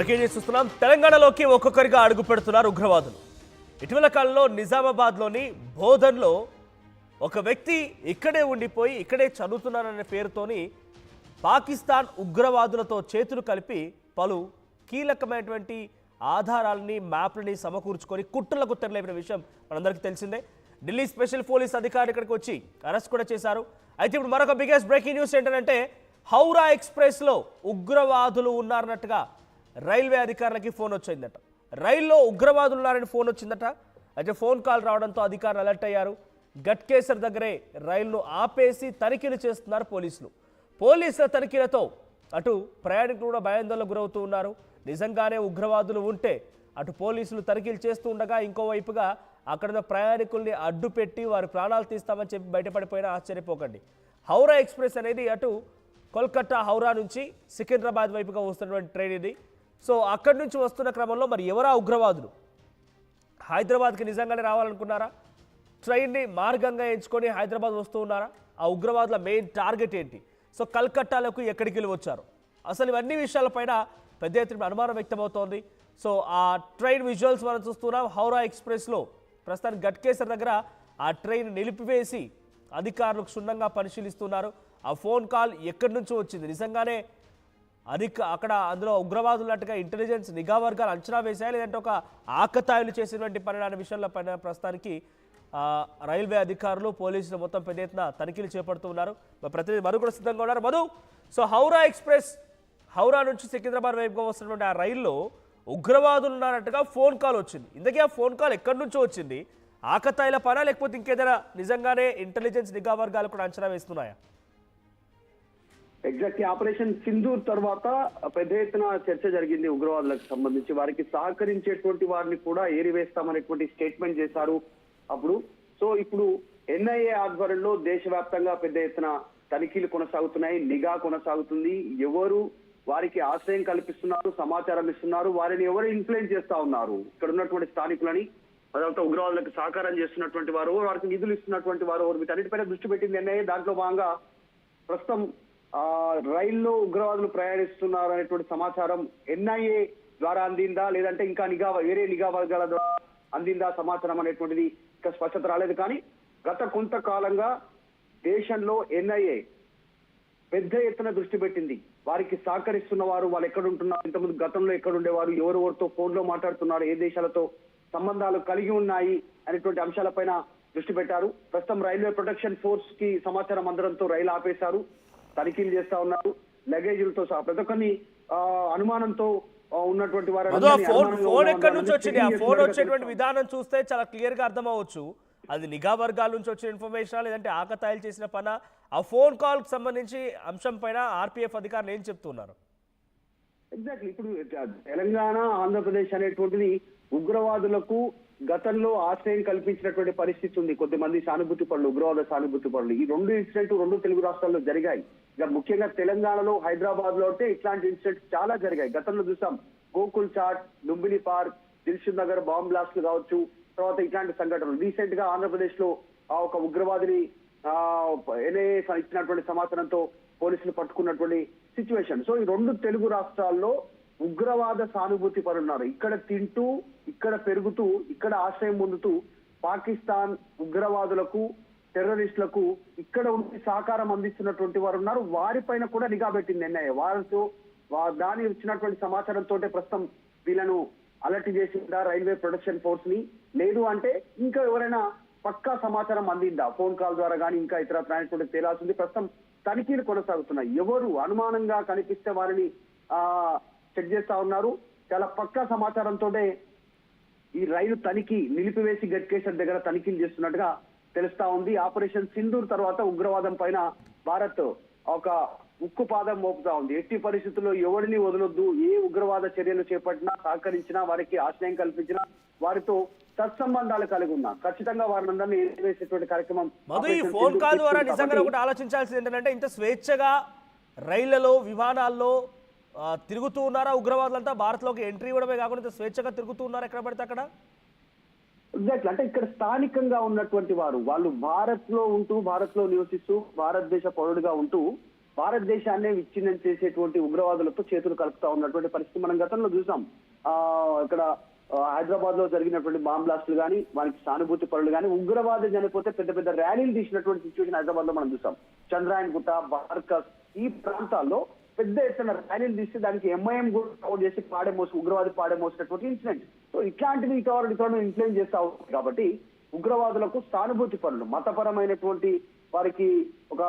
Breaking news చూస్తున్నాం. తెలంగాణలోకి ఒక్కొక్కరిగా అడుగు పెడుతున్నారు ఉగ్రవాదులు. ఇటీవల కాలంలో నిజామాబాద్లోని బోధన్లో ఒక వ్యక్తి ఇక్కడే ఉండిపోయి ఇక్కడే చదువుతున్నారనే పేరుతోని పాకిస్తాన్ ఉగ్రవాదులతో చేతులు కలిపి పలు కీలకమైనటువంటి ఆధారాలని మ్యాప్లని సమకూర్చుకొని కుట్రలకు తెరలేపిన విషయం మనందరికీ తెలిసిందే. ఢిల్లీ స్పెషల్ పోలీస్ అధికారులు ఇక్కడికి వచ్చి అరెస్ట్ కూడా చేశారు. అయితే ఇప్పుడు మరొక బిగ్గెస్ట్ బ్రేకింగ్ న్యూస్ ఏంటంటే హౌరా ఎక్స్ప్రెస్లో ఉగ్రవాదులు ఉన్నారన్నట్టుగా రైల్వే అధికారులకి ఫోన్ వచ్చిందట. రైల్లో ఉగ్రవాదులు ఉన్నారని ఫోన్ వచ్చిందట. అయితే ఫోన్ కాల్ రావడంతో అధికారులు అలర్ట్ అయ్యారు. గట్కేసర్ దగ్గరే రైలును ఆపేసి తనిఖీలు చేస్తున్నారు పోలీసులు. పోలీసుల తనిఖీలతో అటు ప్రయాణికులు కూడా భయాందోళనకు గురవుతూ ఉన్నారు. నిజంగానే ఉగ్రవాదులు ఉంటే అటు పోలీసులు తనిఖీలు చేస్తూ ఉండగా ఇంకోవైపుగా అక్కడ ప్రయాణికుల్ని అడ్డు పెట్టి వారి ప్రాణాలు తీస్తామని చెప్పి బయటపడిపోయినా ఆశ్చర్యపోకండి. హౌరా ఎక్స్ప్రెస్ అనేది అటు కోల్కతా హౌరా నుంచి సికింద్రాబాద్ వైపుగా వస్తున్నటువంటి ట్రైన్ ఇది. సో అక్కడి నుంచి వస్తున్న క్రమంలో మరి ఎవరా ఉగ్రవాదులు? హైదరాబాద్కి నిజంగానే రావాలనుకున్నారా? ట్రైన్ని మార్గంగా ఎంచుకొని హైదరాబాద్ వస్తూ ఉన్నారా? ఆ ఉగ్రవాదుల మెయిన్ టార్గెట్ ఏంటి? సో కల్కట్టాలకు ఎక్కడికి వెళ్ళి వచ్చారు? అసలు ఇవన్నీ విషయాలపైన పెద్ద ఎత్తున అనుమానం వ్యక్తమవుతోంది. సో ఆ ట్రైన్ విజువల్స్ మనం చూస్తున్నాం. హౌరా ఎక్స్ప్రెస్లో ప్రస్తుతానికి గట్కేసర్ దగ్గర ఆ ట్రైన్ నిలిపివేసి అధికారులు క్షుణ్ణంగా పరిశీలిస్తున్నారు. ఆ ఫోన్ కాల్ ఎక్కడి నుంచో వచ్చింది, నిజంగానే అక్కడ అందులో ఉగ్రవాదులు ఉన్నట్టుగా ఇంటెలిజెన్స్ నిఘా వర్గాలు అంచనా వేశాయి, లేదంటే ఒక ఆకతాయిలు చేసినటువంటి పరిణామ విషయంలో పైన ప్రస్తుతానికి రైల్వే అధికారులు పోలీసులు మొత్తం పెద్ద ఎత్తున తనిఖీలు చేపడుతూ ఉన్నారు. ప్రతినిధి మధు కూడా సిద్ధంగా ఉన్నారు. మధు, సో హౌరా ఎక్స్ప్రెస్ హౌరా నుంచి సికింద్రాబాద్ వైపుగా వస్తున్నటువంటి ఆ రైల్లో ఉగ్రవాదులు ఉన్నారట్టుగా ఫోన్ కాల్ వచ్చింది. ఇందుకే ఆ ఫోన్ కాల్ ఎక్కడి నుంచో వచ్చింది? ఆకతాయిల పనా లేకపోతే ఇంకేదైనా నిజంగానే ఇంటెలిజెన్స్ నిఘా వర్గాలు కూడా అంచనా వేస్తున్నాయా? ఎగ్జాక్ట్లీ ఆపరేషన్ సింధూర్ తర్వాత పెద్ద ఎత్తున చర్చ జరిగింది ఉగ్రవాదులకు సంబంధించి. వారికి సహకరించేటువంటి వారిని కూడా ఏరివేస్తామనేటువంటి స్టేట్మెంట్ చేశారు అప్పుడు. సో ఇప్పుడు ఎన్ఐఏ ఆధ్వర్యంలో దేశవ్యాప్తంగా పెద్ద ఎత్తున తనిఖీలు కొనసాగుతున్నాయి, నిఘా కొనసాగుతుంది. ఎవరు వారికి ఆశ్రయం కల్పిస్తున్నారు, సమాచారం ఇస్తున్నారు, వారిని ఎవరు ఇన్ఫ్లుయెన్స్ చేస్తా ఉన్నారు, ఇక్కడ ఉన్నటువంటి స్థానికులని, అదంతా ఉగ్రవాదులకు సహకారం చేస్తున్నటువంటి వారు, వారికి నిధులు ఇస్తున్నటువంటి వారు, వీటన్నిటిపైన దృష్టి పెట్టింది ఎన్ఐఏ. దాంట్లో భాగంగా ప్రస్తుతం రైల్లో ఉగ్రవాదులు ప్రయాణిస్తున్నారు అనేటువంటి సమాచారం ఎన్ఐఏ ద్వారా అందిందా, లేదంటే ఇంకా వేరే నిఘా వర్గాల ద్వారా అందిందా సమాచారం అనేటువంటిది ఇంకా స్పష్టత రాలేదు. కానీ గత కొంతకాలంగా దేశంలో ఎన్ఐఏ పెద్ద ఎత్తున దృష్టి పెట్టింది. వారికి సహకరిస్తున్న వారు, వాళ్ళు ఎక్కడ ఉంటున్నారు, ఇంతకుముందు గతంలో ఎక్కడ ఉండేవారు, ఎవరెవరితో ఫోన్ లో మాట్లాడుతున్నారు, ఏ దేశాలతో సంబంధాలు కలిగి ఉన్నాయి అనేటువంటి అంశాలపైన దృష్టి పెట్టారు. ప్రస్తుతం రైల్వే ప్రొటెక్షన్ ఫోర్స్ కి సమాచారం అందడంతో రైలు ఆపేశారు, తనిఖీలు చేస్తా ఉన్నారు. లగేజీలతో సహా ప్రతి ఒక్కరిని అనుమానంతో ఉన్నటువంటి వారు ఫోన్ ఎక్కడి నుంచి వచ్చింది? ఆ ఫోన్ వచ్చేటువంటి విధానం చూస్తే చాలా క్లియర్ గా అర్థం అవ్వచ్చు అది నిఘా వర్గాల నుంచి వచ్చిన ఇన్ఫర్మేషన్ లేదంటే ఆకతాయిలు చేసిన పని. ఆ ఫోన్ కాల్ కి సంబంధించి అంశం పైన ఆర్పీఎఫ్ అధికారులు ఏం చెప్తున్నారు? ఎగ్జాక్ట్లీ ఇప్పుడు తెలంగాణ, ఆంధ్రప్రదేశ్ అనేటువంటిది ఉగ్రవాదులకు గతంలో ఆశ్రయం కల్పించినటువంటి పరిస్థితి ఉంది. కొద్దిమంది సానుభూతి పనులు, ఉగ్రవాద సానుభూతి పనులు, ఈ రెండు ఇన్సిడెంట్ రెండు తెలుగు రాష్ట్రాల్లో జరిగాయి. ఇక ముఖ్యంగా తెలంగాణలో, హైదరాబాద్ లో అంటే ఇట్లాంటి ఇన్సిడెంట్స్ చాలా జరిగాయి. గతంలో చూసాం Gokul Chat, Lumbini park, Dilsukhnagar bomb బ్లాస్ట్లు కావచ్చు, తర్వాత ఇట్లాంటి సంఘటనలు. రీసెంట్ గా ఆంధ్రప్రదేశ్ లో ఒక ఉగ్రవాదిని ఎన్ఐఏ ఇచ్చినటువంటి సమాచారంతో పోలీసులు పట్టుకున్నటువంటి సిచ్యువేషన్. సో ఈ రెండు తెలుగు రాష్ట్రాల్లో ఉగ్రవాద సానుభూతి పరున్నారు. ఇక్కడ తింటూ, ఇక్కడ పెరుగుతూ, ఇక్కడ ఆశ్రయం పొందుతూ పాకిస్తాన్ ఉగ్రవాదులకు, టెర్రరిస్టులకు ఇక్కడ ఉండి సహకారం అందిస్తున్నటువంటి వారు ఉన్నారు. వారిపైన కూడా నిఘా పెట్టింది ఎన్ఐఏ. వారితో దాని ఇచ్చినటువంటి సమాచారంతో ప్రస్తుతం వీళ్ళను అలర్ట్ చేసిందా రైల్వే ప్రొటెక్షన్ ఫోర్స్ ని, లేదు అంటే ఇంకా ఎవరైనా పక్కా సమాచారం అందిందా ఫోన్ కాల్ ద్వారా కానీ ఇంకా ఇతర ప్రయాణికులకు తేలాల్సింది. ప్రస్తుతం తనిఖీలు కొనసాగుతున్నాయి. ఎవరు అనుమానంగా కనిపిస్తే వారిని చెక్ చేస్తా ఉన్నారు. చాలా పక్కా సమాచారంతో ఈ రైలు తనిఖీ నిలిపివేసి గట్కేసర్ దగ్గర తనిఖీలు చేస్తున్నట్టుగా తెలుస్తా ఉంది. ఆపరేషన్ సింధూర్ తర్వాత ఉగ్రవాదం పైన భారత్ ఒక ఉక్కు పాదం మోపుతా ఉంది. ఎట్టి పరిస్థితుల్లో ఎవరిని వదలొద్దు, ఏ ఉగ్రవాద చర్యలు చేపట్టినా, సహకరించినా, వారికి ఆశ్రయం కల్పించినా, వారితో సత్సంబంధాలు కలిగి ఉన్నా ఖచ్చితంగా వారిని అందరినీ వేసేటువంటి కార్యక్రమం. ఈ ఫోన్ కాల్ ద్వారా నిజంగా ఒకటి ఆలోచించాల్సింది ఏంటంటే ఇంత స్వేచ్ఛగా రైళ్లలో, విమానాల్లో తిరుగుతూ ఉన్నారా ఉగ్రవాదులంతా? భారత్ లోకి ఎంట్రీ ఇవ్వడమే కాకుండా స్వేచ్ఛగా తిరుగుతూ ఉన్నారు ఎక్కడ పడితే అక్కడ. ఎగ్జాక్ట్లీ అంటే ఇక్కడ స్థానికంగా ఉన్నటువంటి వారు, వాళ్ళు భారత్ లో ఉంటూ, భారత్ లో నివసిస్తూ, భారతదేశ పౌరుడిగా ఉంటూ భారతదేశాన్నే విచ్ఛిన్నం చేసేటువంటి ఉగ్రవాదులతో చేతులు కలుపుతా ఉన్నటువంటి పరిస్థితి మనం గతంలో చూసాం. ఇక్కడ హైదరాబాద్ లో జరిగినటువంటి బాంబ్ బ్లాస్టులు కానీ, వారికి సానుభూతి పరులు కానీ, ఉగ్రవాదం చనిపోతే పెద్ద పెద్ద ర్యాలీలు తీసినటువంటి సిచ్యువేషన్ హైదరాబాద్ లో మనం చూసాం. చంద్రాయన్ గుట్ట, బార్కస్ ఈ ప్రాంతాల్లో పెద్ద ఎత్తున ర్యాలీలు తీస్తే దానికి ఎంఐఎం కూడా సపోర్ట్ చేసి ఉగ్రవాది పాడేమోసినటువంటి ఇన్సిడెంట్. సో ఇట్లాంటివి ఇతరులను ఇన్ఫ్లుయెన్స్ చేస్తా ఉంటుంది. కాబట్టి ఉగ్రవాదులకు సానుభూతి పరులు, మతపరమైనటువంటి వారికి ఒక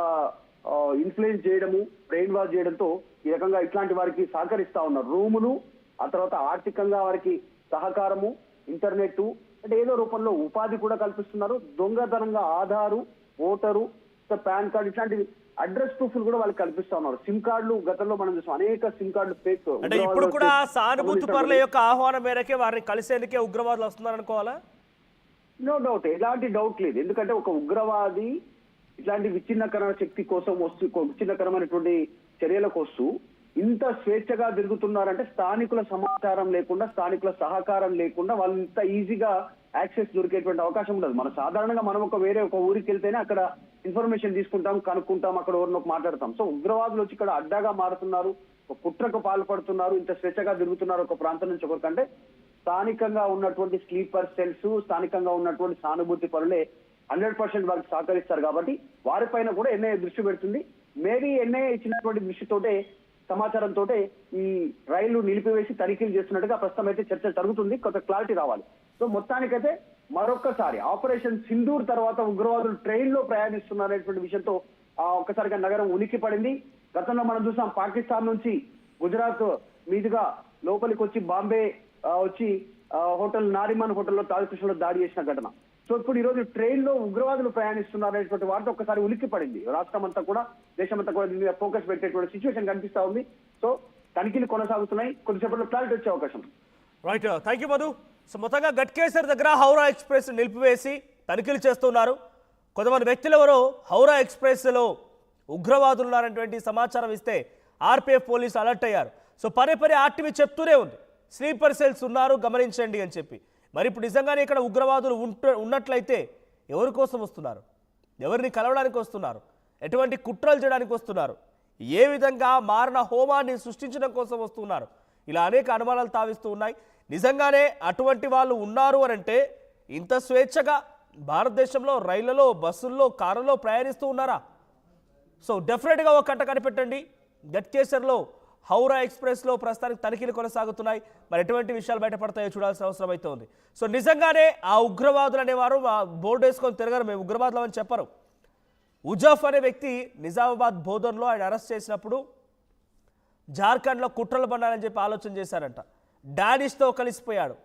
ఇన్ఫ్లుయెన్స్ చేయడము, బ్రెయిన్ వాష్ చేయడంతో ఈ రకంగా ఇట్లాంటి వారికి సహకరిస్తా ఉన్నారు. రూములు, ఆ తర్వాత ఆర్థికంగా వారికి సహకారము, ఇంటర్నెట్ అంటే ఏదో రూపంలో ఉపాధి కూడా కల్పిస్తున్నారు. దొంగతనంగా ఆధారు, ఓటరు, పాన్ కార్డు ఇట్లాంటివి అడ్రస్ ప్రూఫ్లు కూడా వాళ్ళకి కల్పిస్తా ఉన్నారు. సిమ్ కార్డులు గతంలో మనం చూసాం, అనేక సిమ్ కార్డులు ఫేక్. అంటే ఇప్పుడు కూడా సానుభూతి పరుల యొక్క ఆహ్వానం మేరకే వారిని కలిసేందుకే ఉగ్రవాదులు వస్తున్నారు అనుకోవాలా? నో డౌట్, ఎలాంటి డౌట్ లేదు. ఎందుకంటే ఒక ఉగ్రవాది ఇట్లాంటి విచ్ఛిన్నకరణ శక్తి కోసం విచ్ఛిన్నకరమైనటువంటి చర్యలకు వస్తూ ఇంత స్వేచ్ఛగా తిరుగుతున్నారంటే స్థానికుల సమాచారం లేకుండా, స్థానికుల సహకారం లేకుండా వాళ్ళు ఇంత ఈజీగా యాక్సెస్ దొరికేటువంటి అవకాశం ఉండదు. మనం సాధారణంగా మనం వేరే ఒక ఊరికి వెళ్తేనే అక్కడ ఇన్ఫర్మేషన్ తీసుకుంటాం, కనుక్కుంటాం, అక్కడ ఎవరినో మాట్లాడతాం. సో ఉగ్రవాదులు వచ్చి ఇక్కడ అడ్డాగా మారుతున్నారు, ఒక కుట్రకు పాల్పడుతున్నారు, ఇంత స్వేచ్ఛగా తిరుగుతున్నారు ఒక ప్రాంతం నుంచి ఒకరికంటే స్థానికంగా ఉన్నటువంటి స్లీపర్ సెల్స్, స్థానికంగా ఉన్నటువంటి సానుభూతి పరులే 100% వారికి సహకరిస్తారు. కాబట్టి వారిపైన కూడా ఎన్ఐఏ దృష్టి పెడుతుంది. మేబీ ఎన్ఐఏ ఇచ్చినటువంటి దృష్టితోటే, సమాచారంతో ఈ రైళ్లు నిలిపివేసి తనిఖీలు చేస్తున్నట్టుగా ప్రస్తుతం అయితే చర్చ జరుగుతుంది. కొంత క్లారిటీ రావాలి. సో మొత్తానికైతే మరొక్కసారి ఆపరేషన్ సింధూర్ తర్వాత ఉగ్రవాదులు ట్రైన్ లో ప్రయాణిస్తున్నారనేటువంటి విషయంతో ఒక్కసారిగా నగరం ఉనికి పడింది. గతంలో మనం చూసాం, పాకిస్తాన్ నుంచి గుజరాత్ మీదుగా లోపలికి వచ్చి బాంబే వచ్చి హోటల్ నారిమన్ హోటల్లో తాజకృష్ణలో దాడి చేసిన ఘటన. సో ఇప్పుడు ఈ రోజు ట్రైన్ లో ఉగ్రవాదులు ప్రయాణిస్తున్నారనేటువంటి వార్త ఒక్కసారి ఉలిక్కి పడింది. రాష్ట్రం అంతా కూడా, దేశమంతా కూడా దీని మీద ఫోకస్ పెట్టేటువంటి సిచ్యువేషన్ కనిపిస్తా ఉంది. సో తనిఖీలు కొనసాగుతున్నాయి. కొద్దిసేపట్లో క్లారిటీ వచ్చే అవకాశం. Right, thank you Madhu. So మొత్తంగా గట్కేసర్ దగ్గర హౌరా ఎక్స్ప్రెస్ నిలిపివేసి తనిఖీలు చేస్తున్నారు. కొంతమంది వ్యక్తులు ఎవరో హౌరా ఎక్స్ప్రెస్లో ఉగ్రవాదులు ఉన్నారనేటువంటి సమాచారం ఇస్తే ఆర్పీఎఫ్ పోలీసు అలర్ట్ అయ్యారు. సో పదే ఆర్టీవీ చెప్తూనే ఉంది, స్లీపర్ సెల్స్ ఉన్నారు గమనించండి అని చెప్పి. మరి ఇప్పుడు నిజంగానే ఇక్కడ ఉగ్రవాదులు ఉన్నట్లయితే ఎవరి కోసం వస్తున్నారు, ఎవరిని కలవడానికి వస్తున్నారు, ఎటువంటి కుట్రలు చేయడానికి వస్తున్నారు, ఏ విధంగా మారణ హోమాన్ని సృష్టించడం కోసం వస్తున్నారు, ఇలా అనేక అనుమానాలు తావిస్తూ ఉన్నాయి. నిజంగానే అటువంటి వాళ్ళు ఉన్నారు అని అంటే ఇంత స్వేచ్ఛగా భారతదేశంలో రైళ్లలో, బస్సుల్లో, కారులో ప్రయాణిస్తూ ఉన్నారా? సో డెఫినెట్గా ఒక కంట కనిపెట్టండి. గట్కేసర్లో హౌరా ఎక్స్ప్రెస్లో ప్రస్తుతానికి తనిఖీలు కొనసాగుతున్నాయి. మరి ఎటువంటి విషయాలు బయటపడతాయో చూడాల్సిన అవసరం అయితే ఉంది. సో నిజంగానే ఆ ఉగ్రవాదులు అనేవారు బోర్డు వేసుకొని తిరగరు, మేము ఉగ్రవాదులు అని చెప్పరు. ఉజఫ్ అనే వ్యక్తి నిజామాబాద్ బోధన్లో ఆయన అరెస్ట్ చేసినప్పుడు జార్ఖండ్లో కుట్రలు పన్నారని చెప్పి ఆలోచన చేశారంట. డానిష్తో కలిసిపోయాడు.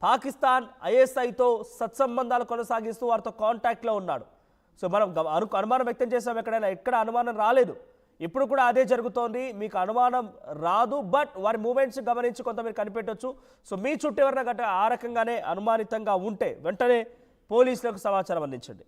పాకిస్తాన్ ఐఎస్ఐతో సత్సంబంధాలు కొనసాగిస్తూ వారితో కాంటాక్ట్లో ఉన్నాడు. సో మనం అనుమానం వ్యక్తం చేసాం, ఎక్కడ అనుమానం రాలేదు. ఇప్పుడు కూడా అదే జరుగుతోంది. మీకు అనుమానం రాదు, బట్ వారి మూమెంట్స్ గమనించి కొంత మీరు కనిపెట్టవచ్చు. సో మీ చుట్టూ ఎవరైనా ఆ రకంగానే అనుమానితంగా ఉంటే వెంటనే పోలీసులకు సమాచారం అందించండి.